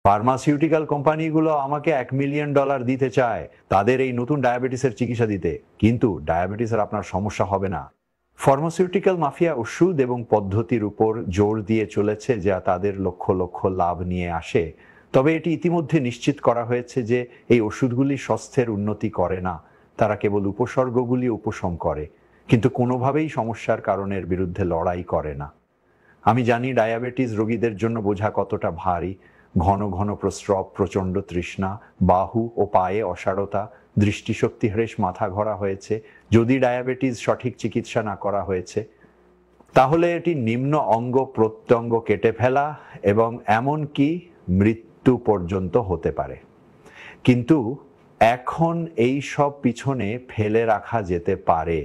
Pharmaceutical কোম্পানিগুলো আমাকে $1 million দিতে চায় তাদের এই নতুন ডায়াবেটিসের চিকিৎসা দিতে, কিন্তু ডায়াবেটিসের আপনার সমস্যা হবে না। ফার্মাসিউটিক্যাল মাফিয়া ওষুধ এবং পদ্ধতির উপর জোর দিয়ে চলেছে যা তাদের লক্ষ লক্ষ লাভ নিয়ে আসে। তবে এটি ইতিমধ্যে নিশ্চিত করা হয়েছে যে এই ওষুধগুলি স্বাস্থ্যের উন্নতি করে না, তারা কেবল উপসর্গগুলি উপশম করে, কিন্তু কোনোভাবেই সমস্যার কারণের বিরুদ্ধে লড়াই করে না। আমি জানি ডায়াবেটিস রোগীদের জন্য বোঝা কতটা ভারী। ঘন ঘন প্রস্রাব, প্রচণ্ড তৃষ্ণা, বাহু ও পায়ে অসাড়তা, দৃষ্টিশক্তি হ্রাস, মাথা ঘোরা হয়েছে। যদি ডায়াবেটিস সঠিক চিকিৎসা না করা হয়েছে তাহলে এটি নিম্ন অঙ্গ প্রত্যঙ্গ কেটে ফেলা এবং এমনকি মৃত্যু পর্যন্ত হতে পারে। কিন্তু এখন এই সব পিছনে ফেলে রাখা যেতে পারে।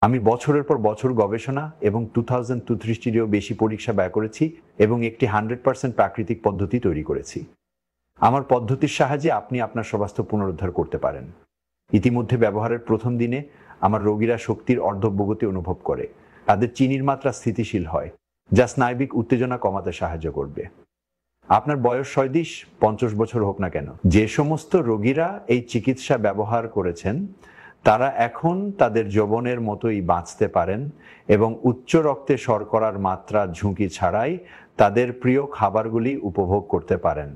আমি বছরের পর বছর গবেষণা এবং 2230-টিরও বেশি পরীক্ষা ব্যয় করেছি এবং একটি 100% প্রাকৃতিক পদ্ধতি তৈরি করেছি। আমার পদ্ধতির সাহায্যে আপনি আপনার স্বাস্থ্য পুনরুদ্ধার করতে পারেন। ইতিমধ্যে ব্যবহারের প্রথম দিনে আমার রোগীরা শক্তির অর্ধবগতি অনুভব করে, তাদের চিনির মাত্রা স্থিতিশীল হয়, যা স্নায়বিক উত্তেজনা কমাতে সাহায্য করবে। আপনার বয়স 50 বছর হোক না কেন, যে সমস্ত রোগীরা এই চিকিৎসা ব্যবহার করেছেন তারা এখন তাদের যৌবনের মতোই বাঁচতে পারেন এবং উচ্চ রক্তে শর্করার মাত্রা ঝুঁকি ছাড়াই তাদের প্রিয় খাবারগুলি উপভোগ করতে পারেন।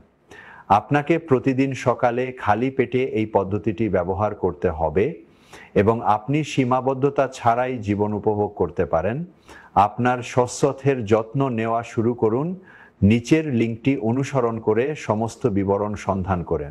আপনাকে প্রতিদিন সকালে খালি পেটে এই পদ্ধতিটি ব্যবহার করতে হবে এবং আপনি সীমাবদ্ধতা ছাড়াই জীবন উপভোগ করতে পারেন। আপনার স্বাস্থ্যের যত্ন নেওয়া শুরু করুন নিচের লিঙ্কটি অনুসরণ করে সমস্ত বিবরণ সন্ধান করে।